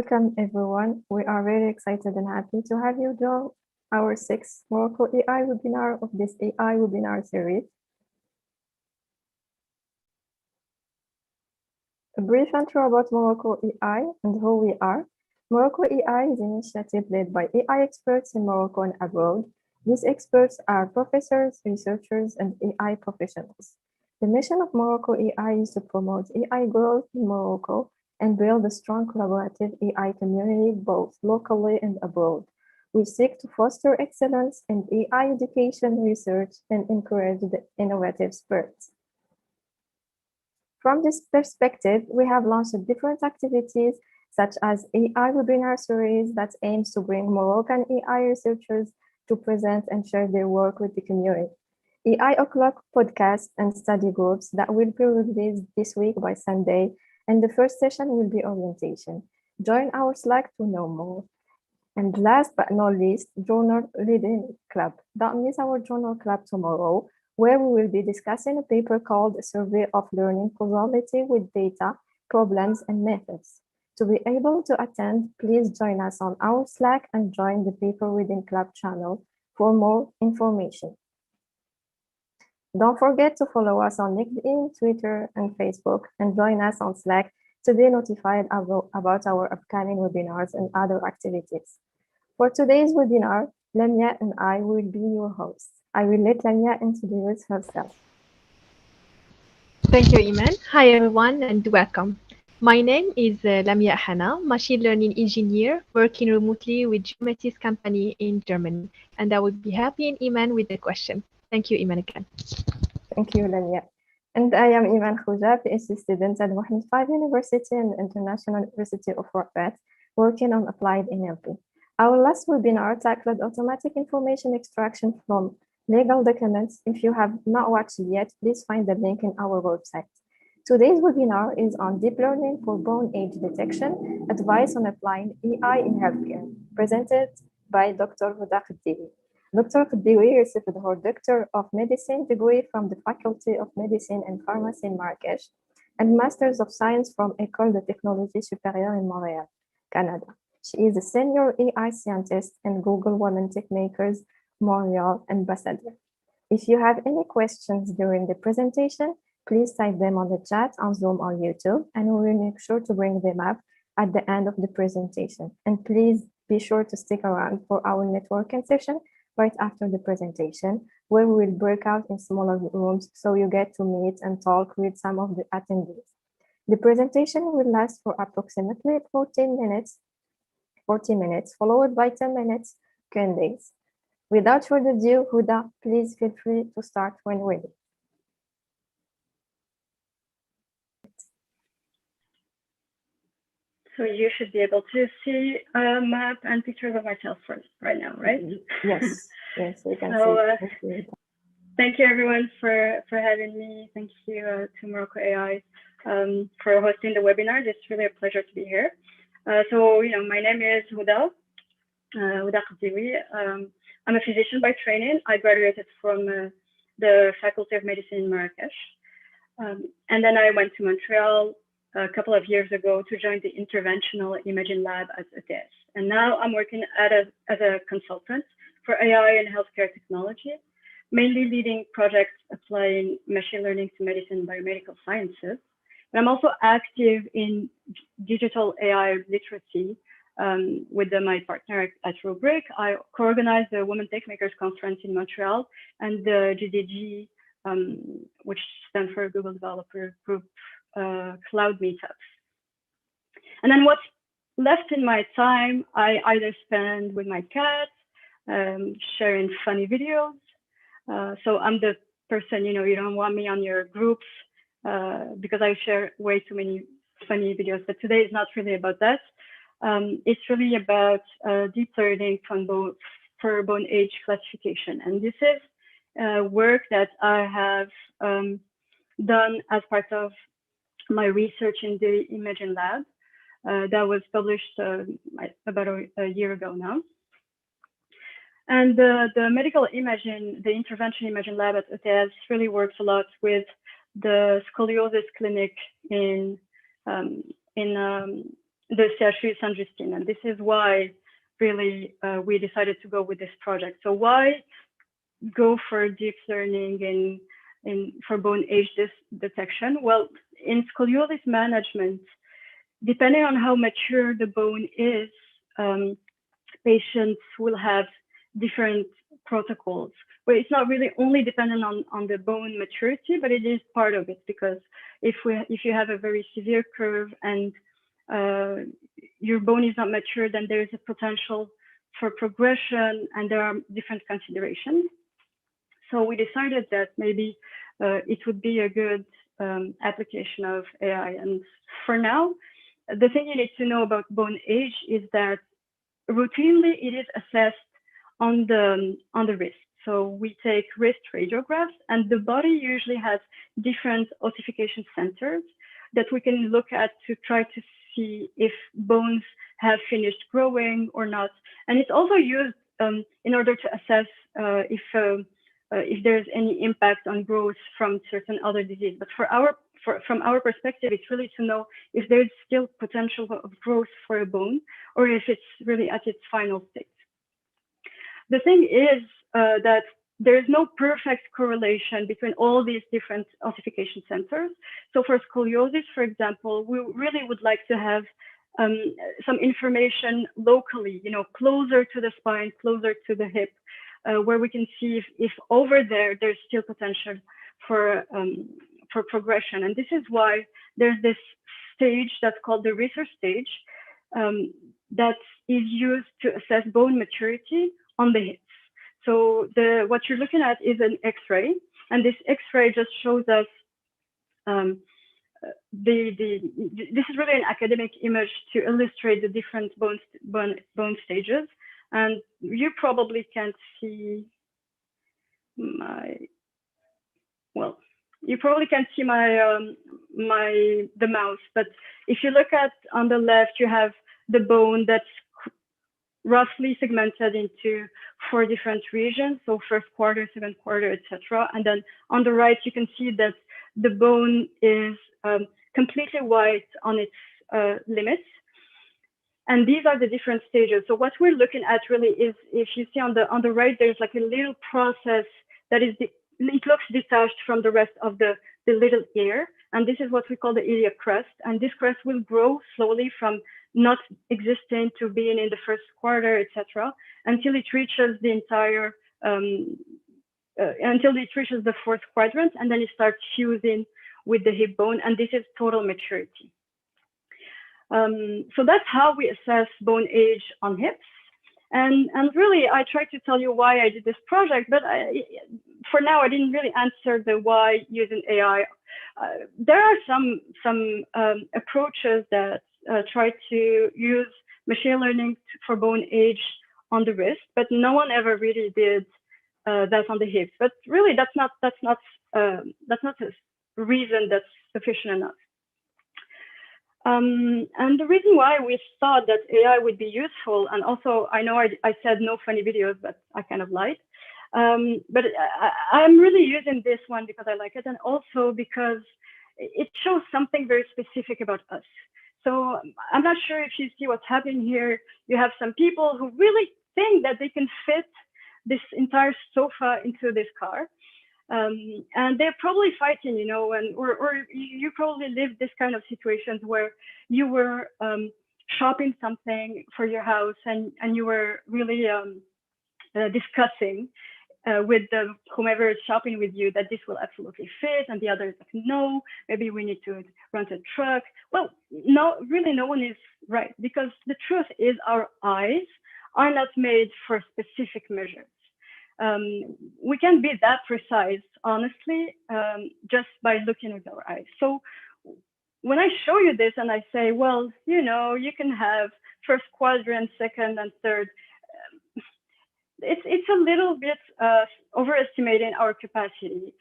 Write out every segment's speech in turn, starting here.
Welcome everyone. We are very excited and happy to have you join our sixth Morocco AI webinar of this AI webinar series. A brief intro about Morocco AI and who we are. Morocco AI is an initiative led by AI experts in Morocco and abroad. These experts are professors, researchers, and AI professionals. The mission of Morocco AI is to promote AI growth in Morocco and build a strong collaborative AI community both locally and abroad. We seek to foster excellence in AI education research and encourage the innovative spirit. From this perspective, we have launched different activities such as AI webinar series that aims to bring Moroccan AI researchers to present and share their work with the community. AI O'Clock podcast and study groups that will be released this week by Sunday, and the first session will be orientation. Join our Slack to know more. And last but not least, Journal Reading Club. Don't miss our Journal Club tomorrow, where we will be discussing a paper called A Survey of Learning Causality with Data, Problems, and Methods. To be able to attend, please join us on our Slack and join the Paper Reading Club channel for more information. Don't forget to follow us on LinkedIn, Twitter, and Facebook, and join us on Slack to be notified about our upcoming webinars and other activities. For today's webinar, Lamia and I will be your hosts. I will let Lamia introduce herself. Thank you, Iman. Hi, everyone, and welcome. My name is Lamia Hana, machine learning engineer working remotely with Geometis company in Germany. And I would be happy, Iman, with the question. Thank you, Iman, again. Thank you, Lamia. And I am Iman Khouja, PhD student at Mohammed V University and International University of Rabat, working on applied NLP. Our last webinar tackled automatic information extraction from legal documents. If you have not watched it yet, please find the link in our website. Today's webinar is on deep learning for bone age detection, advice on applying AI in healthcare, presented by Dr. Houda El Kaddioui. Dr. Kaddioui received her Doctor of Medicine degree from the Faculty of Medicine and Pharmacy in Marrakech and Masters of Science from École de Technologie Supérieure in Montréal, Canada. She is a senior AI scientist and Google Women Techmakers Montreal ambassador. If you have any questions during the presentation, please type them on the chat on Zoom or YouTube, and we will make sure to bring them up at the end of the presentation. And please be sure to stick around for our networking session right after the presentation, where we will break out in smaller rooms so you get to meet and talk with some of the attendees. The presentation will last for approximately 40 minutes, followed by 10 minutes Q&As. Without further ado, Houda, please feel free to start when ready. So you should be able to see a map and pictures of myself right now, right? Yes, yes, we can see. Thank you everyone for having me. Thank you to MoroccoAI for hosting the webinar. It's really a pleasure to be here. So, my name is Houda El Kaddioui. I'm a physician by training. I graduated from the Faculty of Medicine in Marrakech. And then I went to Montreal a couple of years ago to join the interventional imaging lab at ETS. And now I'm working as a consultant for AI and healthcare technology, mainly leading projects applying machine learning to medicine and biomedical sciences. And I'm also active in digital AI literacy with my partner at Rubric. I co-organize the Women Techmakers Conference in Montreal and the GDG, which stands for Google Developer Group Cloud Meetups. And then what's left in my time, I either spend with my cat, sharing funny videos. So I'm the person, you don't want me on your groups because I share way too many funny videos. But today is not really about that. It's really about deep learning for bone age classification. And this is work that I have done as part of my research in the imaging lab that was published about a year ago now. And the medical imaging, the intervention imaging lab at ETS really works a lot with the scoliosis clinic in the CHU Saint-Justine. And this is why really we decided to go with this project. So why go for deep learning for bone age detection? Well, in scoliosis management, depending on how mature the bone is, patients will have different protocols, where it's not really only dependent on the bone maturity, but it is part of it, because if you have a very severe curve and your bone is not mature, then there is a potential for progression, and there are different considerations. So we decided that maybe it would be a good application of AI. And for now, the thing you need to know about bone age is that routinely it is assessed on the wrist. So we take wrist radiographs, and the body usually has different ossification centers that we can look at to try to see if bones have finished growing or not. And it's also used in order to assess if there's any impact on growth from certain other diseases. But from our perspective, it's really to know if there's still potential of growth for a bone, or if it's really at its final state. The thing is that there is no perfect correlation between all these different ossification centers. So for scoliosis, for example, we really would like to have some information locally, closer to the spine, closer to the hip, where we can see if over there's still potential for progression. And this is why there's this stage that's called the research stage that is used to assess bone maturity on the hips. So what you're looking at is an X-ray, and this X-ray just shows us this is really an academic image to illustrate the different bone stages. And you probably can't see you probably can't see the mouse, but if you look at on the left, you have the bone that's roughly segmented into 4 different regions. So first quarter, second quarter, etc. And then on the right, you can see that the bone is completely white on its limits. And these are the different stages. So what we're looking at really is, if you see on the right, there's like a little process that is, it looks detached from the rest of the little ear. And this is what we call the iliac crest. And this crest will grow slowly from not existing to being in the first quarter, etc., until it reaches the entire, until it reaches the 4th quadrant, and then it starts fusing with the hip bone. And this is total maturity. So that's how we assess bone age on hips. And really, I tried to tell you why I did this project, but for now, I didn't really answer the why using AI. There are some approaches that try to use machine learning for bone age on the wrist, but no one ever really did that on the hips. But really, that's not a reason that's sufficient enough. And the reason why we thought that AI would be useful, and also I know I said no funny videos, but I kind of lied. But I'm really using this one because I like it, and also because it shows something very specific about us. So I'm not sure if you see what's happening here. You have some people who really think that they can fit this entire sofa into this car. And they're probably fighting, or you probably lived this kind of situations where you were shopping something for your house, and you were really discussing with whomever is shopping with you that this will absolutely fit, and the other is like, no, maybe we need to rent a truck. Well, no, really no one is right, because the truth is our eyes are not made for specific measures. We can't be that precise, honestly, just by looking at our eyes. So when I show you this and I say, well, you can have first quadrant, second and third, it's a little bit overestimating our capacity.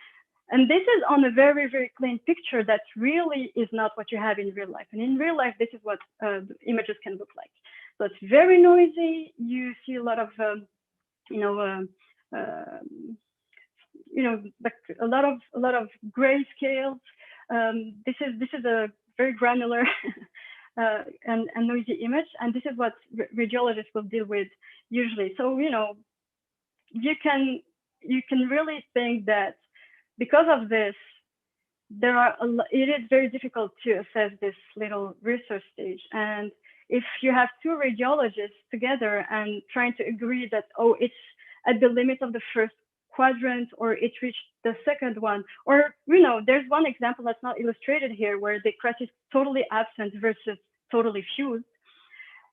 And this is on a very, very clean picture that really is not what you have in real life. And in real life, this is what the images can look like. So it's very noisy. You see a lot of, like a lot of gray scales. This is a very granular and noisy image, and this is what radiologists will deal with usually. So you can really think that because of this, it is very difficult to assess this little research stage. And if you have two radiologists together and trying to agree that, oh, it's at the limit of the first quadrant, or it reached the second one, or there's one example that's not illustrated here where the crest is totally absent versus totally fused,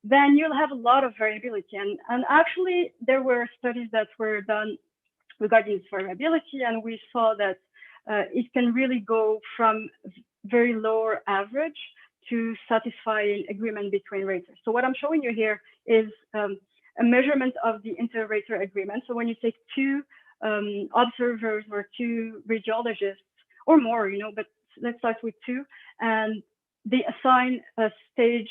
then you'll have a lot of variability. And actually, there were studies that were done regarding this variability, and we saw that it can really go from very low or average to satisfying agreement between raters. So what I'm showing you here is a measurement of the inter-rater agreement. So when you take two observers or two radiologists or more, but let's start with two, and they assign a stage,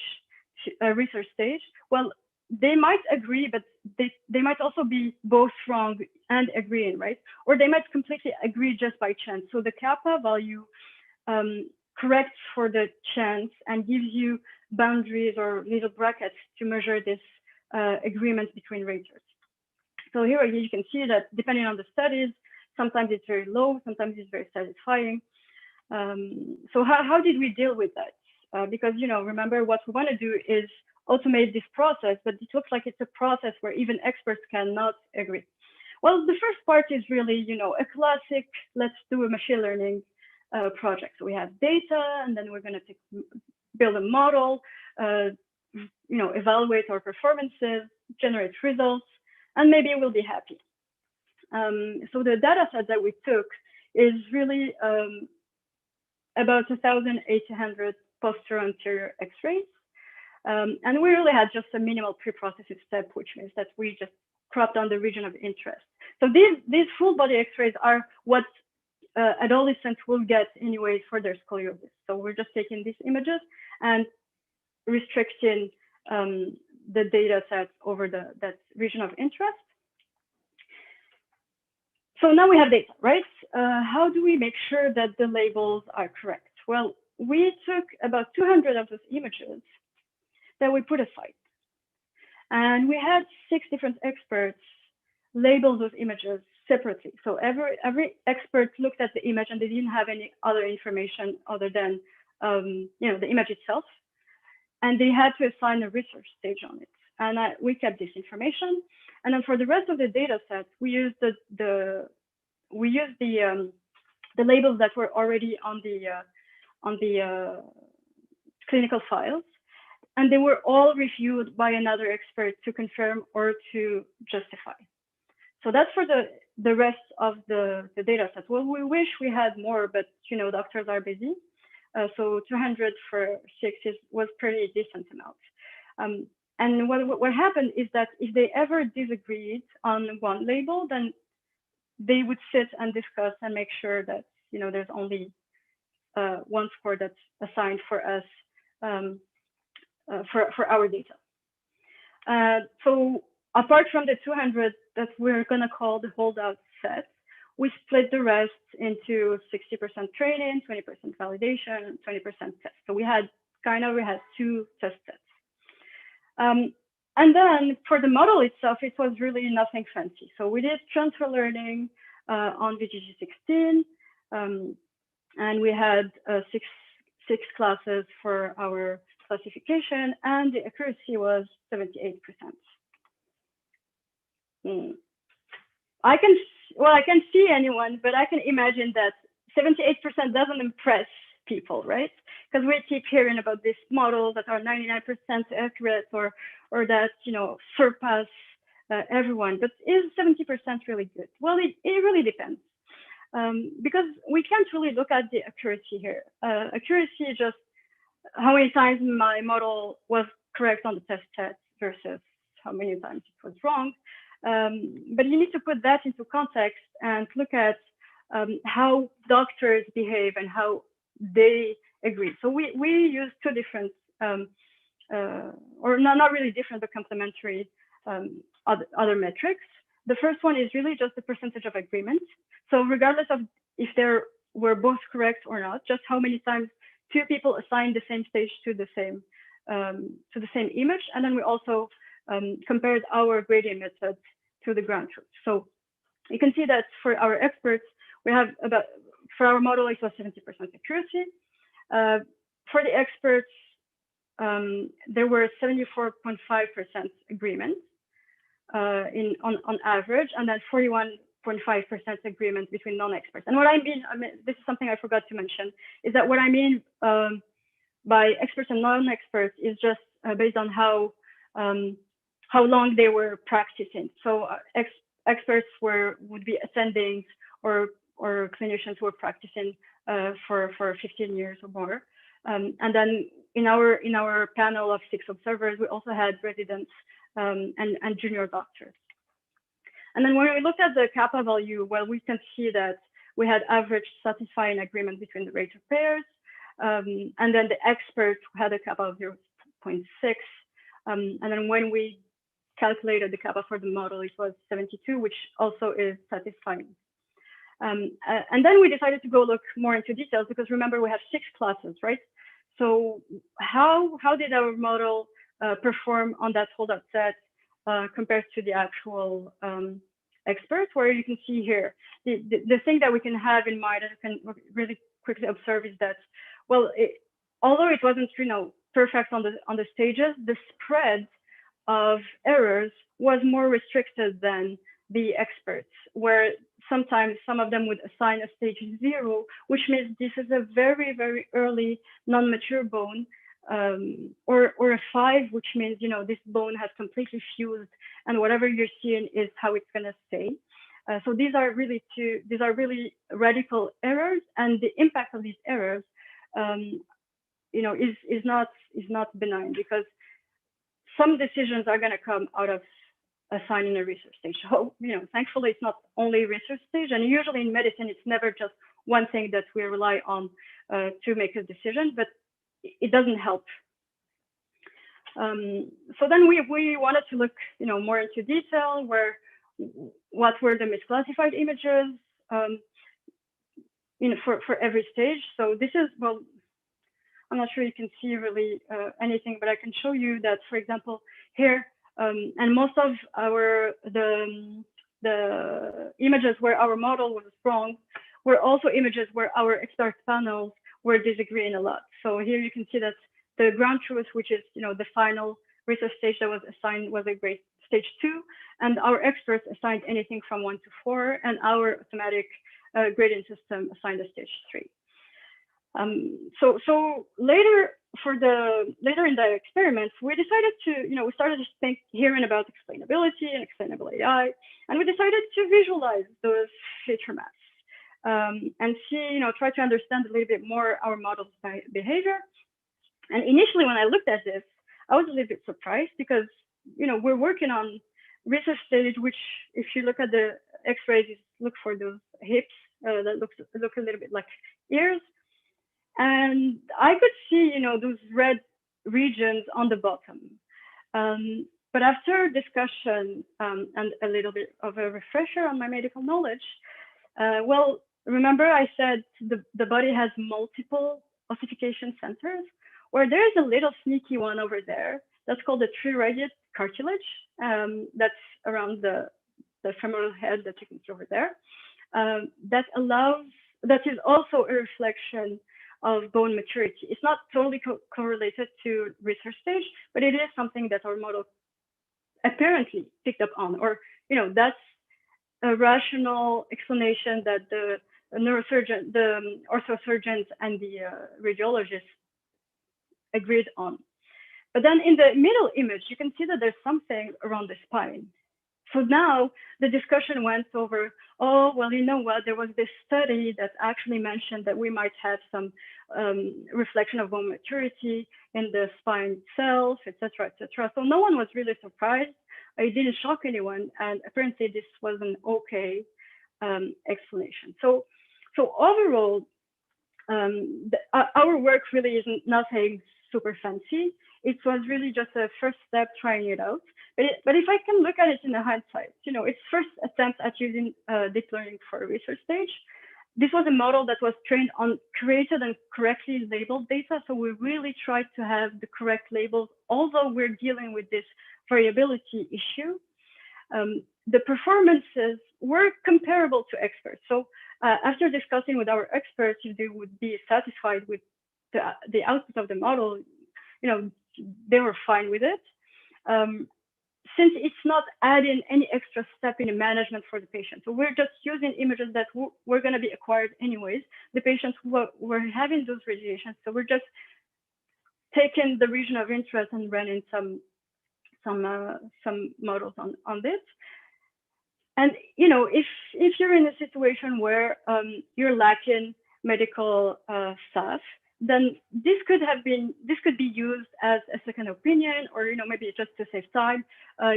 a research stage, well, they might agree, but they might also be both wrong and agreeing, right? Or they might completely agree just by chance. So the Kappa value corrects for the chance and gives you boundaries or little brackets to measure this agreement between raters. So here you can see that depending on the studies, sometimes it's very low, sometimes it's very satisfying. So how did we deal with that? Because, remember, what we want to do is automate this process, but it looks like it's a process where even experts cannot agree. Well, the first part is really, a classic, let's do a machine learning project. So we have data, and then we're going to build a model, evaluate our performances, generate results, and maybe we'll be happy. So the data set that we took is really about 1,800 posterior anterior X-rays. And we really had just a minimal pre-processing step, which means that we just cropped on the region of interest. So these full body X-rays are what adolescents will get anyways for their scoliosis. So we're just taking these images and restricting the data set over that region of interest. So now we have data, right? How do we make sure that the labels are correct? Well, we took about 200 of those images that we put aside. And we had 6 different experts label those images separately. So every expert looked at the image and they didn't have any other information other than the image itself. And they had to assign a research stage on it. And we kept this information. And then for the rest of the data set, we used the labels that were already on the clinical files. And they were all reviewed by another expert to confirm or to justify. So that's for the rest of the data set. Well, we wish we had more, but doctors are busy. So 200 for 6 was pretty decent amount. And what happened is that if they ever disagreed on one label, then they would sit and discuss and make sure that there's only one score that's assigned for us for our data. So apart from the 200 that we're going to call the holdout set, we split the rest into 60% training, 20% validation, and 20% test. So we had 2 test sets. And then for the model itself, it was really nothing fancy. So we did transfer learning on VGG16, and we had 6 classes for our classification, and the accuracy was 78%. I can see anyone, but I can imagine that 78% doesn't impress people, right? Because we keep hearing about these models that are 99% accurate or that surpass everyone. But is 70% really good? Well, it really depends, because we can't really look at the accuracy here. Accuracy is just how many times my model was correct on the test set versus how many times it was wrong. But you need to put that into context and look at how doctors behave and how they agree. So we use 2 different, or not really different, but complementary other metrics. The first one is really just the percentage of agreement. So regardless of if they were both correct or not, just how many times 2 people assign the same stage to the same to the same image, and then we also compared our gradient method to the ground truth. So you can see that for our experts, we have for our model, it was 70% accuracy. For the experts, there were 74.5% agreement on average, and then 41.5% agreement between non-experts. And what I mean, this is something I forgot to mention, is that what I mean by experts and non-experts is just based on how long they were practicing. So experts would be attending, or clinicians who were practicing for 15 years or more. And then in our panel of 6 observers, we also had residents and junior doctors. And then when we looked at the Kappa value, well, we can see that we had average satisfying agreement between the rater pairs. And then the experts had a Kappa of 0.6. And then when we calculated the Kappa for the model, it was 72, which also is satisfying. And then we decided to go look more into details, because remember, we have 6 classes, right? So how did our model perform on that holdout set compared to the actual experts? Where you can see here, the thing that we can have in mind and can really quickly observe is that, well, although it wasn't, perfect on the stages, the spread of errors was more restricted than the experts, where sometimes some of them would assign a stage 0, which means this is a very, very early non-mature bone, or a 5, which means, this bone has completely fused, and whatever you're seeing is how it's going to stay. So these are really radical errors, and the impact of these errors, is not benign, because some decisions are going to come out of assigning a research stage. So, thankfully, it's not only research stage, and usually in medicine, it's never just one thing that we rely on to make a decision, but it doesn't help. So then we wanted to look, more into detail, what were the misclassified images, for every stage. So this is, well, I'm not sure you can see really anything, but I can show you that, for example, here, and most of the images where our model was wrong were also images where our expert panels were disagreeing a lot. So here you can see that the ground truth, which is the final research stage that was assigned, was a grade stage 2, and our experts assigned anything from 1 to 4, and our automatic gradient system assigned a stage 3. So later in the experiments, we decided to, we started to hearing about explainability and explainable AI, and we decided to visualize those feature maps and see, try to understand a little bit more our model's behavior. And initially, when I looked at this, I was a little bit surprised, because, we're working on research stage, which, if you look at the X-rays, look for those hips that look a little bit like ears. And I could see, those red regions on the bottom. But after discussion and a little bit of a refresher on my medical knowledge, well, remember I said the body has multiple ossification centers, where there is a little sneaky one over there that's called the triradiate cartilage. That's around the femoral head that you can see over there. That is also a reflection of bone maturity. It's not totally correlated to research stage, but it is something that our model apparently picked up on, or that's a rational explanation that the neurosurgeon, the orthosurgeons, and the radiologists agreed on. But then in the middle image, you can see that there's something around the spine. So now the discussion went over, oh, well, you know what, there was this study that actually mentioned that we might have some reflection of bone maturity in the spine itself, et cetera, et cetera. So no one was really surprised. It didn't shock anyone. And apparently this was an okay explanation. So overall, our work really isn't nothing super fancy. It was really just a first step trying it out. But if I can look at it in a hindsight, it's first attempt at using deep learning for a research stage. this was a model that was trained on curated and correctly labeled data. So we really tried to have the correct labels, although we're dealing with this variability issue. The performances were comparable to experts. So after discussing with our experts if they would be satisfied with the output of the model, they were fine with it. Since it's not adding any extra step in the management for the patient. So we're just using images that were going to be acquired anyways, the patients who were having those radiations. So we're just taking the region of interest and running some models on this. And if you're in a situation where you're lacking medical staff, then this could be used as a second opinion, or maybe just to save time.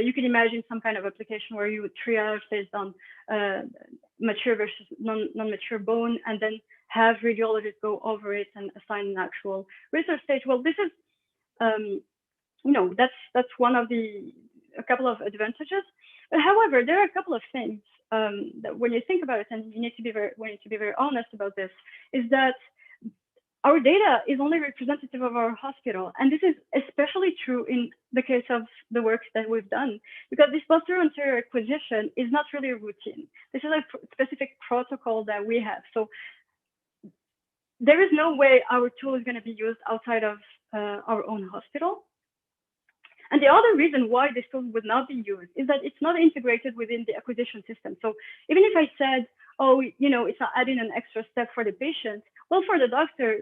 You can imagine some kind of application where you would triage based on mature versus non-mature bone, and then have radiologists go over it and assign an actual research stage. Well, this is that's one of a couple of advantages. But however, there are a couple of things that when you think about it, and we need to be very honest about this, is that our data is only representative of our hospital. And this is especially true in the case of the work that we've done, because this posterior anterior acquisition is not really a routine. This is a specific protocol that we have. So there is no way our tool is going to be used outside of our own hospital. And the other reason why this tool would not be used is that it's not integrated within the acquisition system. So even if I said, oh, it's not adding an extra step for the patient, well, for the doctor,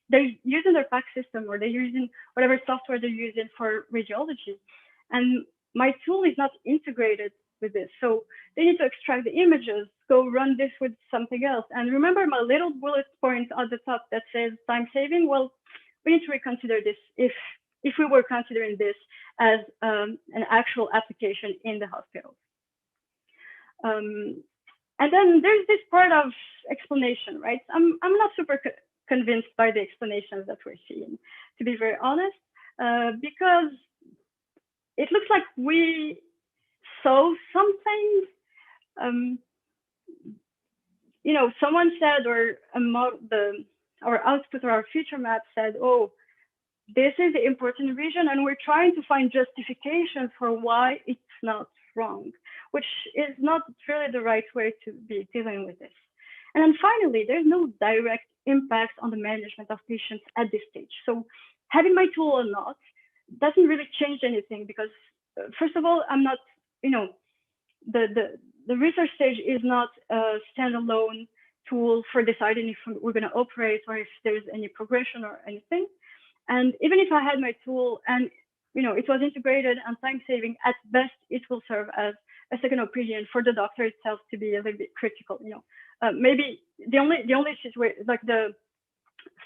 they're using their PAC system, or they're using whatever software they're using for radiology. And my tool is not integrated with this. So they need to extract the images, go run this with something else. And remember my little bullet point at the top that says time saving? Well, we need to reconsider this if we were considering this as an actual application in the hospital. And then there's this part of explanation, right? I'm not super convinced by the explanations that we're seeing, to be very honest, because it looks like we saw something. Someone said, or our output or our feature map said, oh, this is the important region, and we're trying to find justification for why it's not wrong, which is not really the right way to be dealing with this. And then finally, there's no direct impact on the management of patients at this stage. So having my tool or not doesn't really change anything, because first of all, I'm not, the research stage is not a standalone tool for deciding if we're going to operate or if there's any progression or anything. And even if I had my tool and it was integrated and time saving, at best it will serve as a second opinion for the doctor itself to be a little bit critical. Maybe the only situation, like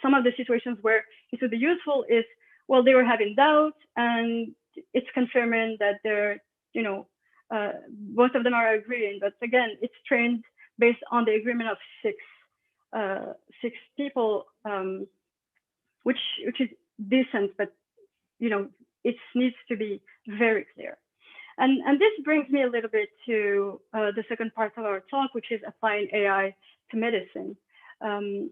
some of the situations where it would be useful is, well, they were having doubts and it's confirming that they're both of them are agreeing. But again, it's trained based on the agreement of six people, which is decent, but it needs to be very clear. And this brings me a little bit to the second part of our talk, which is applying AI to medicine. The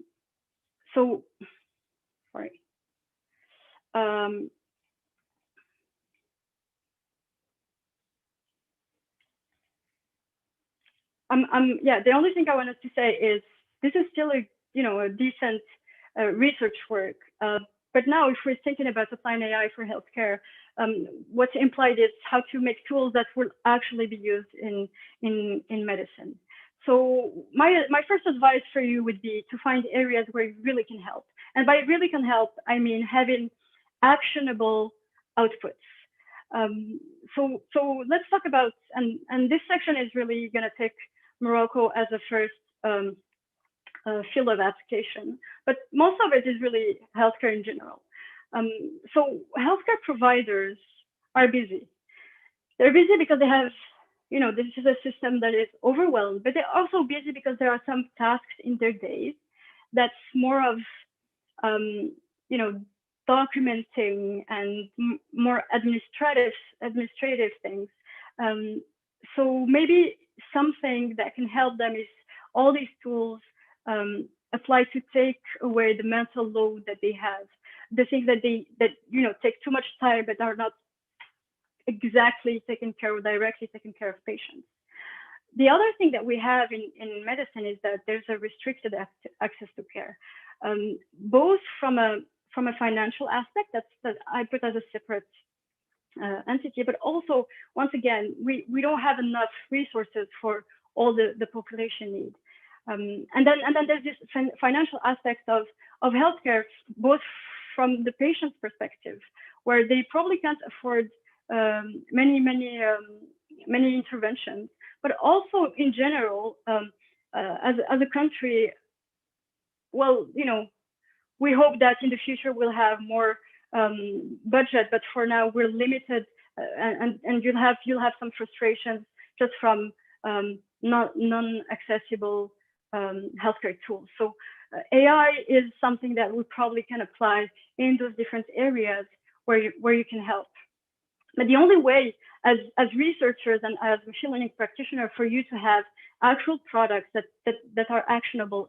only thing I wanted to say is this is still a decent research work. But now, if we're thinking about applying AI for healthcare, what's implied is how to make tools that will actually be used in medicine. So my first advice for you would be to find areas where it really can help. And by really can help, I mean having actionable outputs. So let's talk about, and this section is really going to take Morocco as a first field of application, but most of it is really healthcare in general. So healthcare providers are busy. They're busy because they have, this is a system that is overwhelmed, but they're also busy because there are some tasks in their days that's more of, documenting and more administrative things. So maybe something that can help them is all these tools applied to take away the mental load that they have, the things that take too much time but are not exactly directly taking care of patients. The other thing that we have in medicine is that there's a restricted access to care, both from a financial aspect that I put as a separate entity, but also, once again, we don't have enough resources for all the population need. And then there's this financial aspect of healthcare, both from the patient's perspective, where they probably can't afford many interventions, but also in general, as a country, well, we hope that in the future we'll have more budget, but for now we're limited, and you'll have some frustrations just from non-accessible healthcare tools. So AI is something that we probably can apply in those different areas where you can help. But the only way, as researchers and as machine learning practitioners, for you to have actual products that are actionable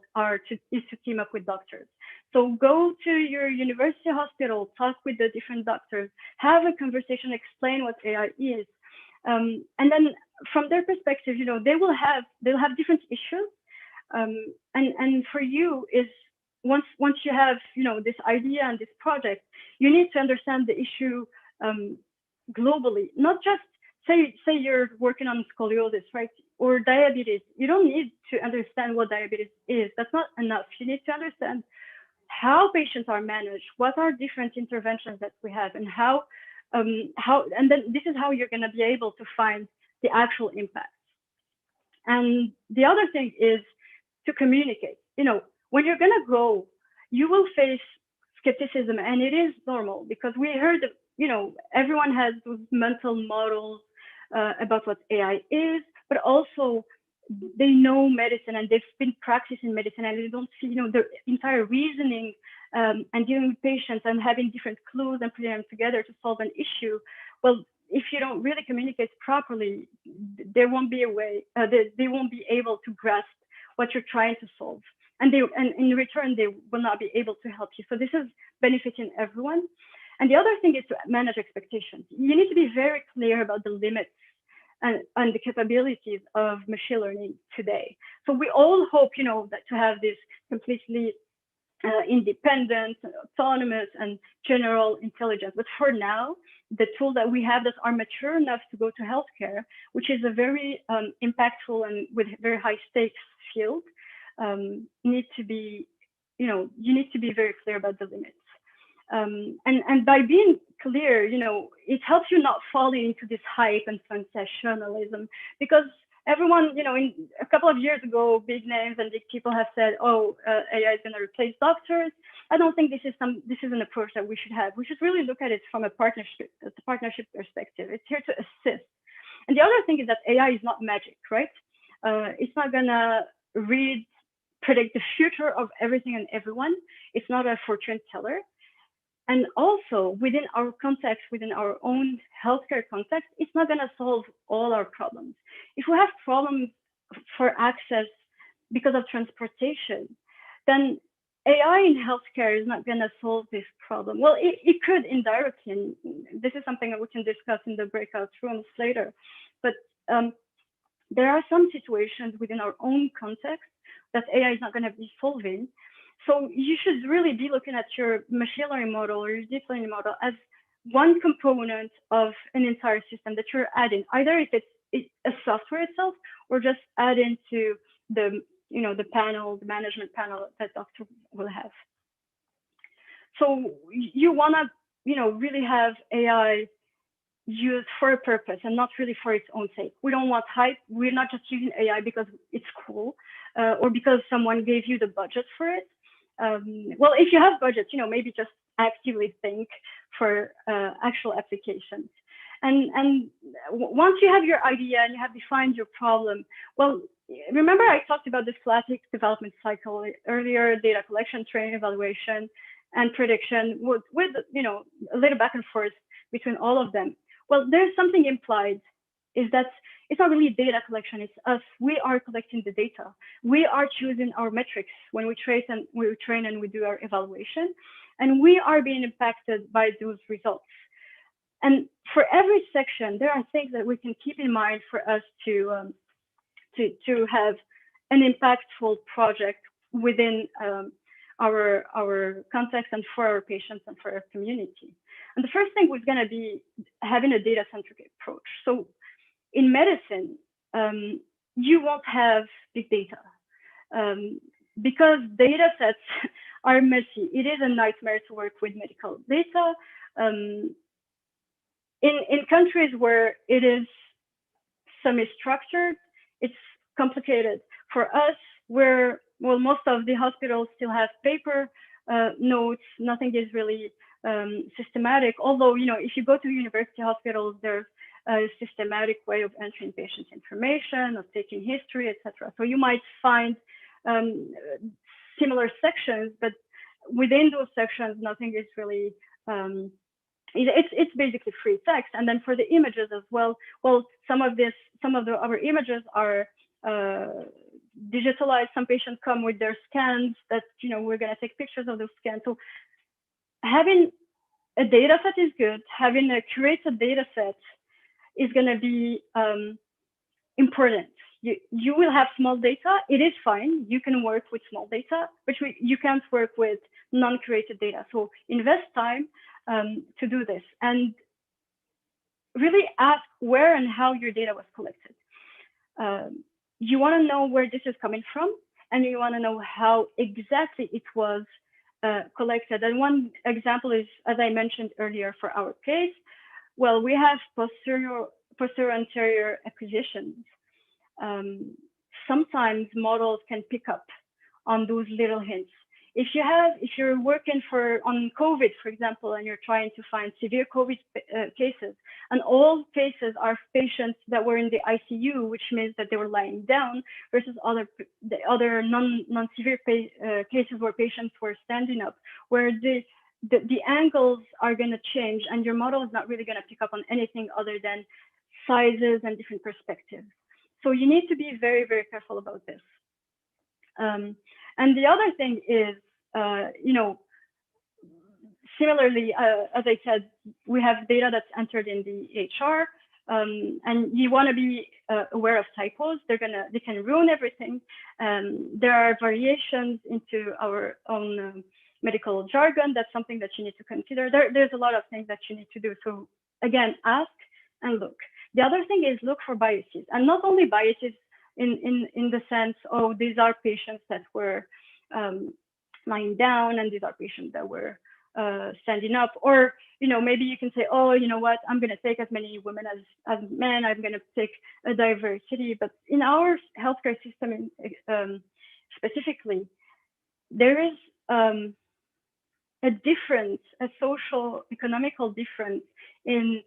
is to team up with doctors. So go to your university hospital, talk with the different doctors, have a conversation, explain what AI is, and then from their perspective, they'll have different issues, and for you is once you have this idea and this project, you need to understand the issue globally, not just say you're working on scoliosis, right, or diabetes. You don't need to understand what diabetes is. That's not enough. You need to understand how patients are managed, what are different interventions that we have, and how, and then this is how you're going to be able to find the actual impact. And the other thing is to communicate. When you're going to grow, you will face skepticism, and it is normal because we heard, everyone has those mental models about what AI is, but also they know medicine and they've been practicing medicine, and they don't see, the entire reasoning and dealing with patients and having different clues and putting them together to solve an issue. Well, if you don't really communicate properly, there won't be a way, they won't be able to grasp what you're trying to solve. And in return, they will not be able to help you. So this is benefiting everyone. And the other thing is to manage expectations. You need to be very clear about the limits and the capabilities of machine learning today. So we all hope, that to have this completely independent, autonomous, and general intelligence. But for now, the tools that we have that are mature enough to go to healthcare, which is a very impactful and with very high stakes field, need to be, you need to be very clear about the limits. And by being clear, it helps you not fall into this hype and sensationalism, because everyone, in a couple of years ago, big names and big people have said, oh, AI is going to replace doctors. I don't think this is an approach that we should have. We should really look at it from a partnership perspective. It's here to assist. And the other thing is that AI is not magic, right? It's not going to predict the future of everything and everyone. It's not a fortune teller. And also within our context, within our own healthcare context, it's not going to solve all our problems. If we have problems for access because of transportation, then AI in healthcare is not going to solve this problem. Well, it could indirectly, and this is something that we can discuss in the breakout rooms later. But there are some situations within our own context that AI is not going to be solving. So you should really be looking at your machine learning model or your deep learning model as one component of an entire system that you're adding, either if it's a software itself or just add into the, the panel, the management panel that doctor will have. So you want to, really have AI used for a purpose and not really for its own sake. We don't want hype. We're not just using AI because it's cool or because someone gave you the budget for it. Well, if you have budget, maybe just actively think for actual applications. And once you have your idea and you have defined your problem, well, remember I talked about this classic development cycle earlier: data collection, training, evaluation, and prediction, with a little back and forth between all of them. Well, there's something implied, is that it's not really data collection, it's us. We are collecting the data. We are choosing our metrics when we train and we do our evaluation, and we are being impacted by those results. And for every section, there are things that we can keep in mind for us to have an impactful project within our context and for our patients and for our community. And the first thing was going to be having a data-centric approach. So in medicine, you won't have big data because data sets are messy. It is a nightmare to work with medical data. In countries where it is semi-structured, it's complicated. For us, most of the hospitals still have paper notes. Nothing is really systematic. Although, if you go to university hospitals, there's a systematic way of entering patients' information, of taking history, etc. So you might find similar sections, but within those sections, nothing is really. It's basically free text. And then for the images as well, some of our images are digitalized. Some patients come with their scans that, we're going to take pictures of those scans. So having a data set is good. Having a curated data set is going to be important. You will have small data. It is fine. You can work with small data, but you can't work with non-curated data. So invest time to do this and really ask where and how your data was collected. You want to know where this is coming from, and you want to know how exactly it was collected. And one example is, as I mentioned earlier for our case, well, we have posterior anterior acquisitions. Sometimes models can pick up on those little hints. If you're working on COVID, for example, and you're trying to find severe COVID cases, and all cases are patients that were in the ICU, which means that they were lying down, versus the other non-severe cases where patients were standing up, where the angles are going to change, and your model is not really going to pick up on anything other than sizes and different perspectives. So you need to be very, very careful about this. And the other thing is, similarly, as I said, we have data that's entered in the EHR, and you want to be aware of typos. They can ruin everything. There are variations into our own medical jargon. That's something that you need to consider. There's a lot of things that you need to do. So again, ask and look. The other thing is look for biases, and not only biases in the sense, oh, these are patients that were lying down, and these are patients that were standing up, or maybe you can say, oh, you know what, I'm going to take as many women as men. I'm going to take a diversity. But in our healthcare system, specifically, there is a difference, a social, economical difference in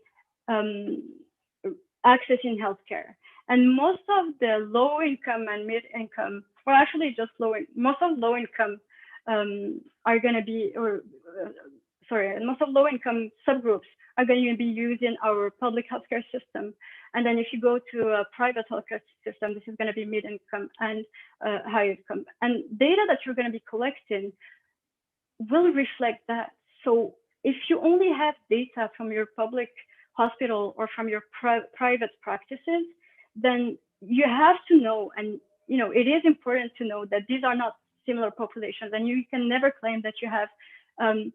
accessing healthcare. And most of the low income and mid income, or actually just most of low income are going to be, most of low income subgroups are going to be using our public healthcare system. And then if you go to a private healthcare system, this is going to be mid income and high income. And data that you're going to be collecting will reflect that. So if you only have data from your public hospital or from your private practices, then you have to know, and it is important to know that these are not similar populations, and you can never claim that you have an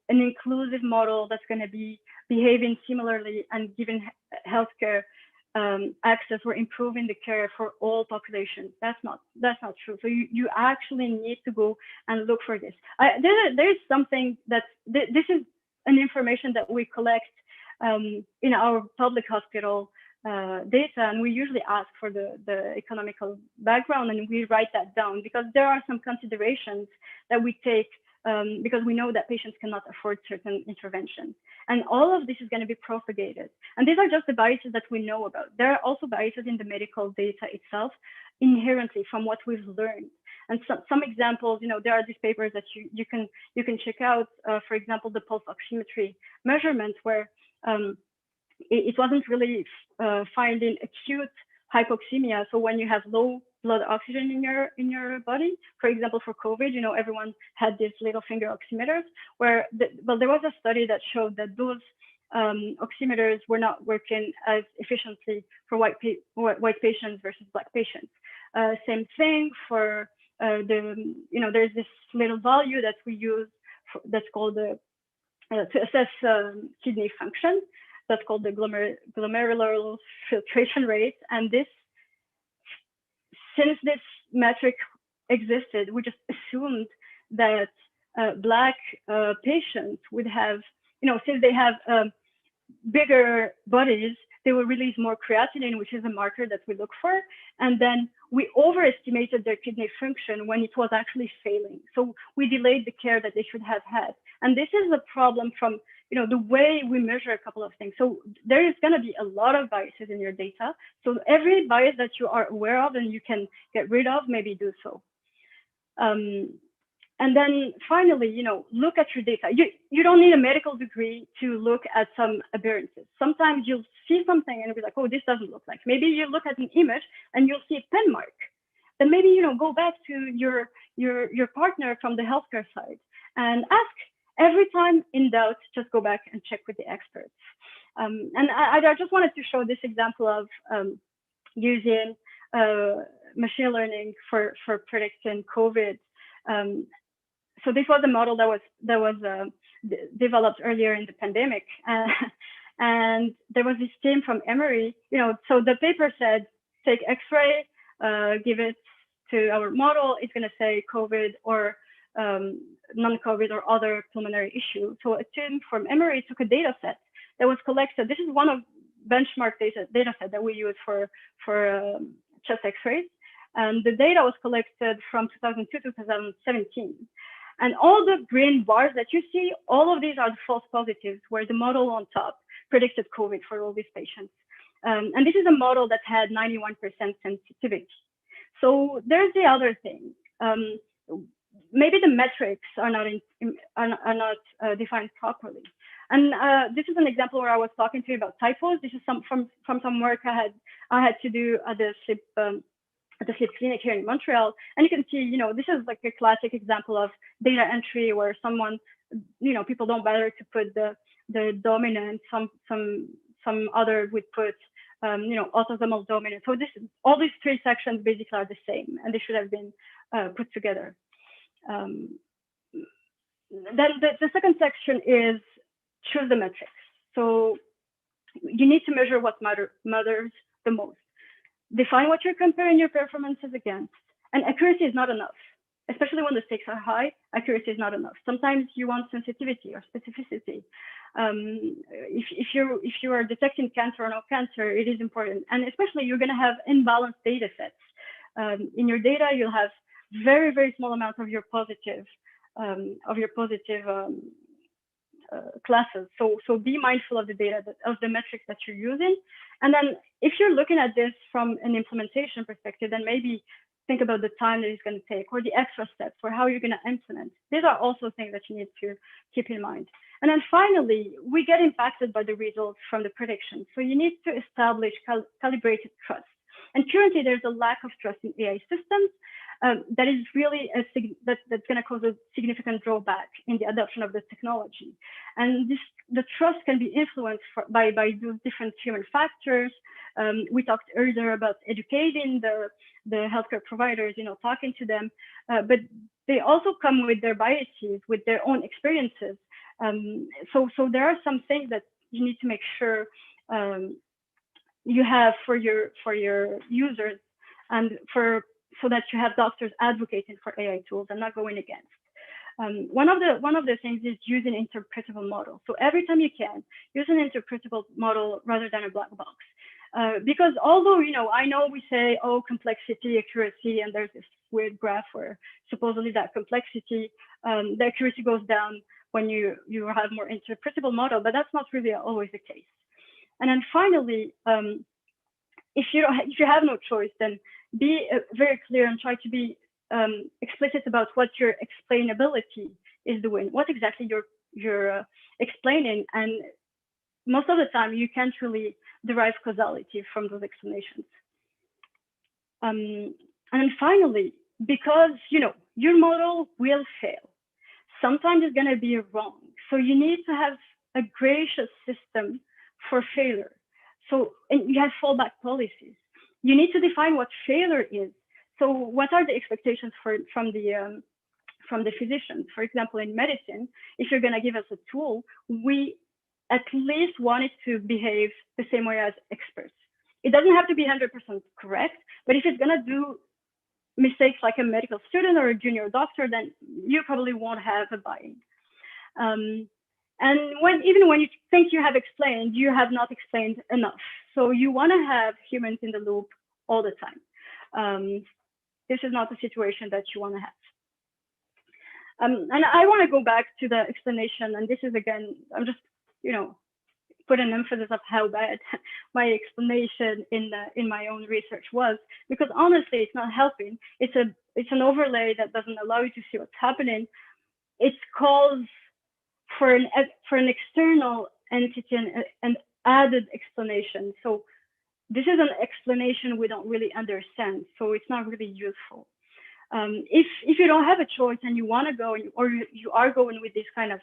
inclusive model that's going to be behaving similarly and giving healthcare access or improving the care for all populations. That's not true. So you actually need to go and look for this. There's something that this is an information that we collect in our public hospital data, and we usually ask for the economical background, and we write that down because there are some considerations that we take because we know that patients cannot afford certain interventions. And all of this is going to be propagated. And these are just the biases that we know about. There are also biases in the medical data itself inherently from what we've learned. And some examples, there are these papers that you can check out, for example, the pulse oximetry measurement, where it wasn't really finding acute hypoxemia. So when you have low blood oxygen in your body, for example, for COVID, you know, everyone had these little finger oximeters where, well, there was a study that showed that those oximeters were not working as efficiently for white patients versus black patients. Same thing for you know, there's this little value that we use that's called the to assess kidney function. That's called the glomerular filtration rate. And this, since this metric existed, we just assumed that Black patients would have, you know, since they have bigger bodies, they will release more creatinine, which is a marker that we look for. And then we overestimated their kidney function when it was actually failing. So we delayed the care that they should have had. And this is a problem from, you know, the way we measure a couple of things. So there is going to be a lot of biases in your data. So every bias that you are aware of and you can get rid of, maybe do so. And then finally, you know, look at your data. You don't need a medical degree to look at some aberrances. Sometimes you'll see something and you'll be like, oh, this doesn't look like. Maybe you look at an image and you'll see a pen mark. Then maybe, you know, go back to your partner from the healthcare side and ask. Every time in doubt, just go back and check with the experts. And I just wanted to show this example of using machine learning for predicting COVID. So this was a model that was developed earlier in the pandemic, and there was this team from Emory. You know, so the paper said take X-ray, give it to our model. It's going to say COVID or non-COVID or other pulmonary issue. So a team from Emory took a data set that was collected. This is one of benchmark data set that we use for chest X-rays. And the data was collected from 2002 to 2017. And all the green bars that you see, all of these are the false positives, where the model on top predicted COVID for all these patients. And this is a model that had 91% sensitivity. So there's the other thing. Maybe the metrics are not defined properly. And this is an example where I was talking to you about typos. This is from some work I had to do at the sleep clinic here in Montreal. And you can see, you know, this is like a classic example of data entry where someone, you know, people don't bother to put the dominant. Some other would put you know, autosomal dominant. So all these three sections basically are the same, and they should have been put together. Then the second section is choose the metrics. So you need to measure what matters the most. Define what you're comparing your performances against. And accuracy is not enough, especially when the stakes are high. Accuracy is not enough. Sometimes you want sensitivity or specificity. If you are detecting cancer or no cancer, it is important. And especially you're going to have imbalanced data sets. In your data, you'll have very, very small amounts of your positive classes. So be mindful of the data, of the metrics that you're using. And then if you're looking at this from an implementation perspective, then maybe think about the time that it's going to take or the extra steps for how you're going to implement. These are also things that you need to keep in mind. And then finally, we get impacted by the results from the prediction. So you need to establish calibrated trust. And currently there's a lack of trust in AI systems. That is really that's going to cause a significant drawback in the adoption of the technology. And the trust can be influenced by those different human factors. We talked earlier about educating the healthcare providers, you know, talking to them, but they also come with their biases, with their own experiences. So there are some things that you need to make sure you have for your users and so that you have doctors advocating for AI tools and not going against. One of the things is using interpretable models. So every time you can, use an interpretable model rather than a black box. Because although, you know, I know we say, oh, complexity, accuracy, and there's this weird graph where supposedly that complexity, the accuracy goes down when you have more interpretable model, but that's not really always the case. And then finally, if you have no choice, then be very clear and try to be explicit about what your explainability is doing, what exactly you're explaining, and most of the time you can't really derive causality from those explanations. And then finally, because your model will fail, sometimes it's going to be wrong. So you need to have a gracious system for failure. So and you have fallback policies. You need to define what failure is. So what are the expectations from the physicians? For example, in medicine, if you're going to give us a tool, we at least want it to behave the same way as experts. It doesn't have to be 100% correct, but if it's going to do mistakes like a medical student or a junior doctor, then you probably won't have a buy-in. And even when you think you have explained, you have not explained enough. So you want to have humans in the loop all the time. This is not a situation that you want to have. And I want to go back to the explanation. And this is, again, I'm just, put an emphasis of how bad my explanation in my own research was, because honestly, it's not helping. It's an overlay that doesn't allow you to see what's happening. It calls for an external entity and added explanation. So this is an explanation we don't really understand, so it's not really useful. If you don't have a choice and you want to go, or you are going with this kind of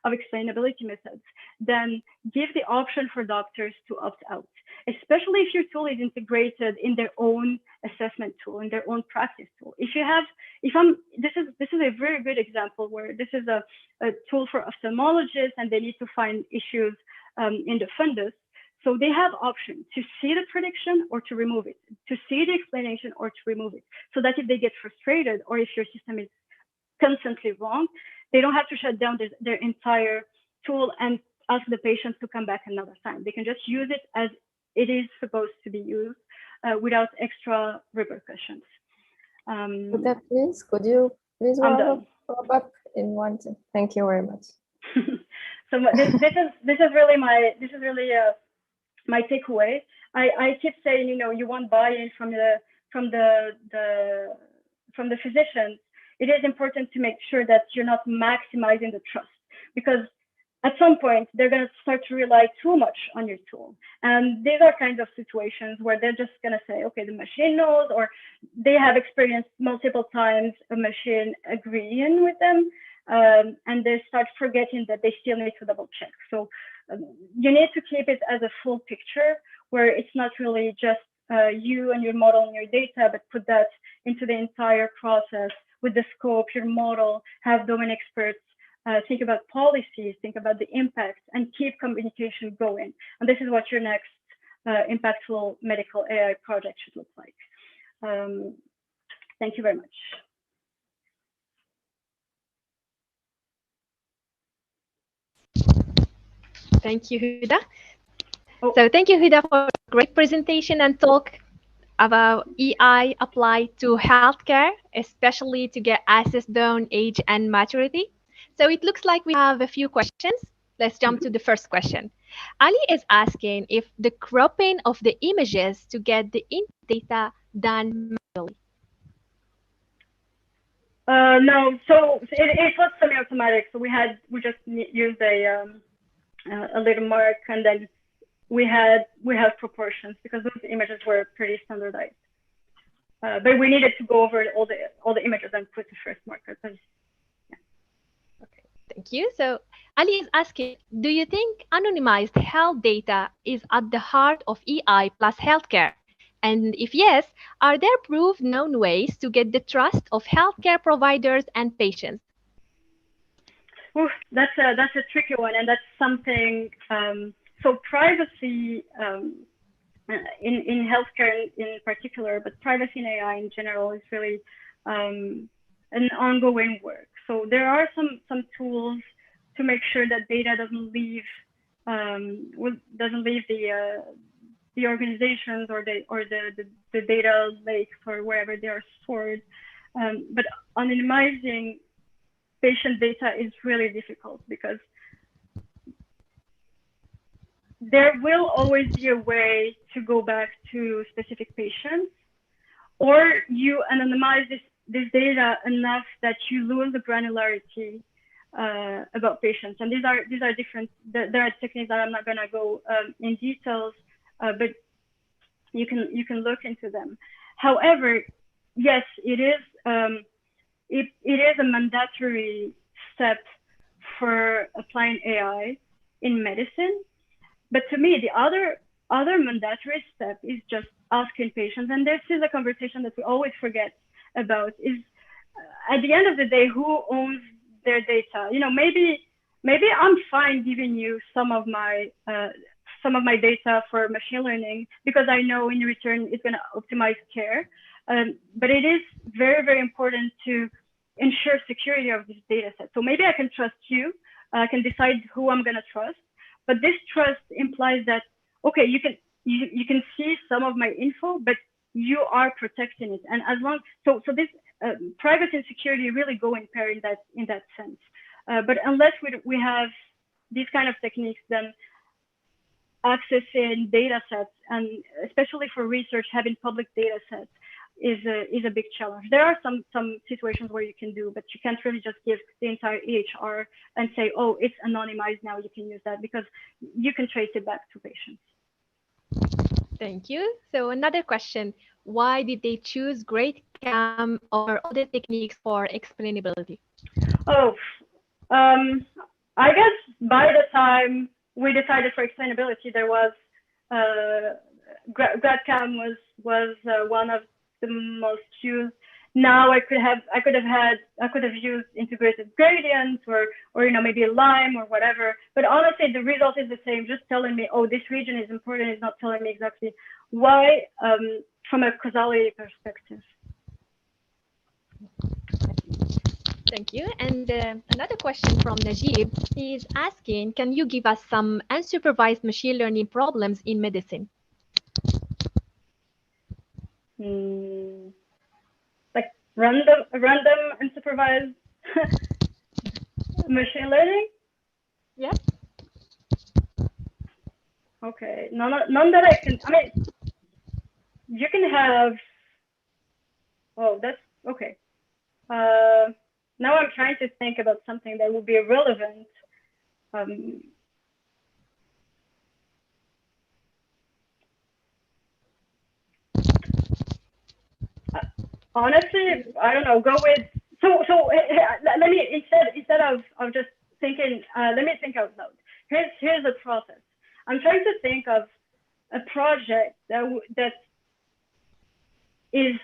explainability methods, then give the option for doctors to opt out, especially if your tool is integrated in their own assessment tool, in their own practice tool. This is a very good example where this is a tool for ophthalmologists and they need to find issues in the fundus. So they have options to see the prediction or to remove it, to see the explanation or to remove it, so that if they get frustrated or if your system is constantly wrong, they don't have to shut down their entire tool and ask the patient to come back another time. They can just use it as it is supposed to be used without extra repercussions. Please, could you please wrap up in one thing? Thank you very much. So this is really my takeaway. I keep saying, you want buy-in from the physicians. It is important to make sure that you're not maximizing the trust, because at some point they're going to start to rely too much on your tool. And these are kinds of situations where they're just going to say, okay, the machine knows, or they have experienced multiple times a machine agreeing with them, and they start forgetting that they still need to double check. So you need to keep it as a full picture where it's not really just you and your model and your data, but put that into the entire process with the scope, your model, have domain experts, think about policies, think about the impact, and keep communication going. And this is what your next impactful medical AI project should look like. Thank you very much. Thank you, Houda. So thank you, Houda, for a great presentation and talk about AI applied to healthcare, especially to get assessed on age and maturity. So it looks like we have a few questions. Let's jump to the first question. Ali is asking if the cropping of the images to get the data done manually. No, so it was semi-automatic. So we just used a little mark, and then we have proportions because those images were pretty standardized. But we needed to go over all the images and put the first marker. Yeah. Okay, thank you. So Ali is asking, do you think anonymized health data is at the heart of AI plus healthcare? And if yes, are there proved known ways to get the trust of healthcare providers and patients? Ooh, that's a tricky one, and that's something. So privacy in healthcare in particular, but privacy in AI in general is really an ongoing work. So there are some tools to make sure that data doesn't leave the organizations or the data lakes or wherever they are stored. But anonymizing patient data is really difficult because there will always be a way to go back to specific patients, or you anonymize this data enough that you lose the granularity about patients. And these are different. There are techniques that I'm not gonna go in details, but you can look into them. However, yes, it is a mandatory step for applying AI in medicine. But to me, the other mandatory step is just asking patients, and this is a conversation that we always forget about, is at the end of the day, who owns their data? You know, maybe I'm fine giving you some of my data for machine learning because I know in return it's going to optimize care. But it is very, very important to ensure security of this data set. So maybe I can trust you, I can decide who I'm going to trust, but this trust implies that, okay, you can see some of my info, but you are protecting it. And as long, so this privacy and security really go in pair in that sense. But unless we have these kind of techniques, then accessing data sets, and especially for research, having public data sets is a big challenge. There are some situations where you can do, but you can't really just give the entire EHR and say, oh, it's anonymized now, you can use that, because you can trace it back to patients. Thank you. So another question, why did they choose Great Cam over other techniques for explainability? Oh, I guess by the time we decided for explainability, there was GradCam was one of the most used. Now I could have used integrated gradients or maybe a Lime or whatever. But honestly, the result is the same. Just telling me, oh, this region is important, is not telling me exactly why from a causality perspective. Thank you. And another question from Najib is asking, can you give us some unsupervised machine learning problems in medicine? Like random unsupervised machine learning? Yeah. Okay, none that I can. I mean, you can have. Oh, that's okay. Now I'm trying to think about something that would be relevant. Honestly, I don't know. Go with so. Let me instead of just thinking. Let me think out loud. Here's the process. I'm trying to think of a project that is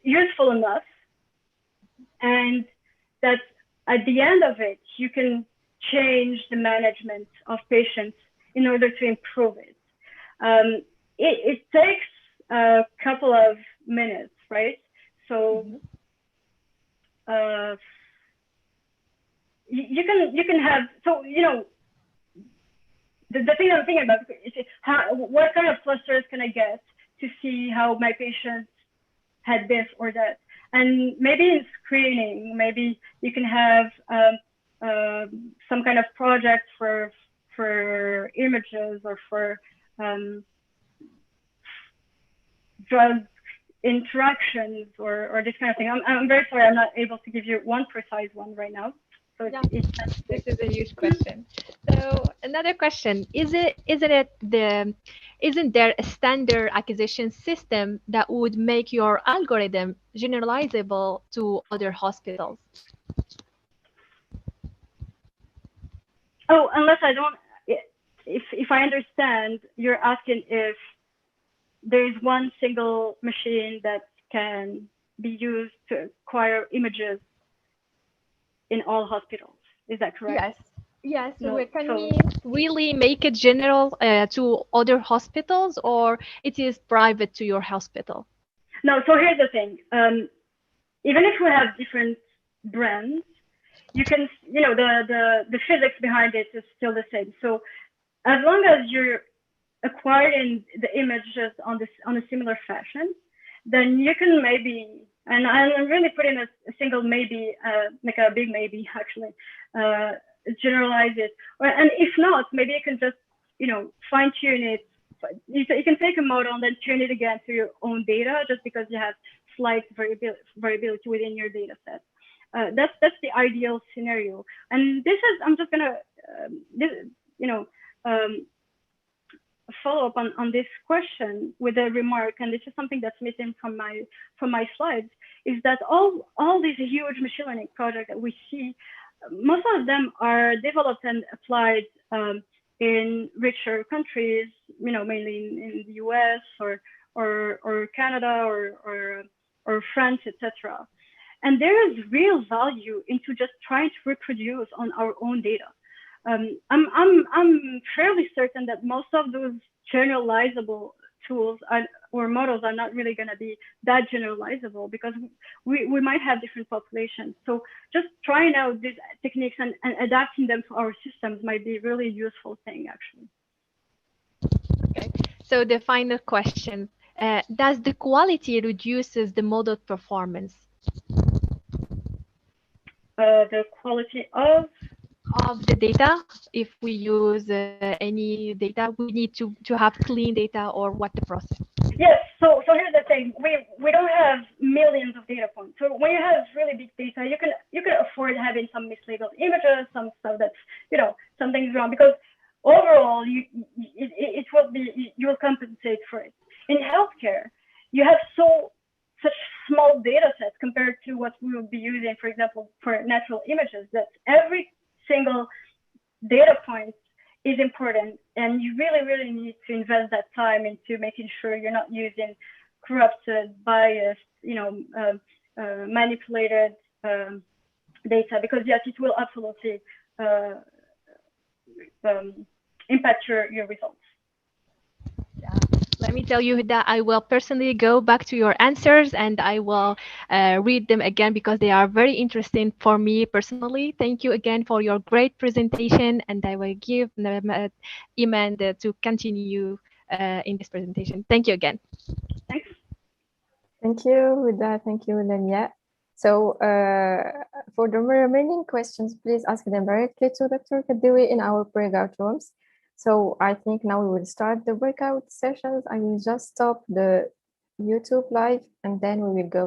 useful enough, and that at the end of it, you can change the management of patients in order to improve it. It takes a couple of minutes, right? So you can have, so the thing I'm thinking about is what kind of clusters can I get to see how my patients had this or that. And maybe in screening, maybe you can have some kind of project for images or for drug interactions or this kind of thing. I'm very sorry, I'm not able to give you one precise one right now. So no, this is a huge question. So another question, isn't there a standard acquisition system that would make your algorithm generalizable to other hospitals? Oh, unless I don't, if I understand, you're asking if there is one single machine that can be used to acquire images in all hospitals. Is that correct? Yes. Yes. No, Can we really make it general to other hospitals, or it is private to your hospital? No. So here's the thing. Even if we have different brands, you can, the physics behind it is still the same. So as long as you're acquiring the images on a similar fashion, then you can maybe, and I'm really putting a single maybe, like a big maybe actually, generalize it. And if not, maybe you can just, fine tune it. You can take a model and then tune it again to your own data, just because you have slight variability within your data set. That's the ideal scenario. And this is, I'm just gonna, follow up on this question with a remark, and this is something that's missing from my slides, is that all these huge machine learning projects that we see, most of them are developed and applied in richer countries, mainly in the US or Canada or France, etc. And there is real value into just trying to reproduce on our own data. I'm fairly certain that most of those generalizable tools or models are not really going to be that generalizable, because we might have different populations. So just trying out these techniques and adapting them to our systems might be a really useful thing, actually. Okay. So the final question, does the quality reduces the model performance? The quality of the data. If we use any data, we need to have clean data, or what the process? Yes, so here's the thing. We don't have millions of data points. So when you have really big data, you can afford having some mislabeled images, some stuff that's, something's wrong, because overall it will be, you will compensate for it. In healthcare, you have such small data sets compared to what we would be using, for example, for natural images, that every single data point is important, and you really need to invest that time into making sure you're not using corrupted, biased, manipulated data, because yes, it will absolutely impact your results. Let me tell you that I will personally go back to your answers, and I will read them again, because they are very interesting for me personally. Thank you again for your great presentation, and I will give Iman to continue in this presentation. Thank you again. Thanks. Thank you, Houda. Thank you, Lamia. So for the remaining questions, please ask them directly to Dr. Kaddioui in our breakout rooms. So I think now we will start the breakout sessions. I will just stop the YouTube live, and then we will go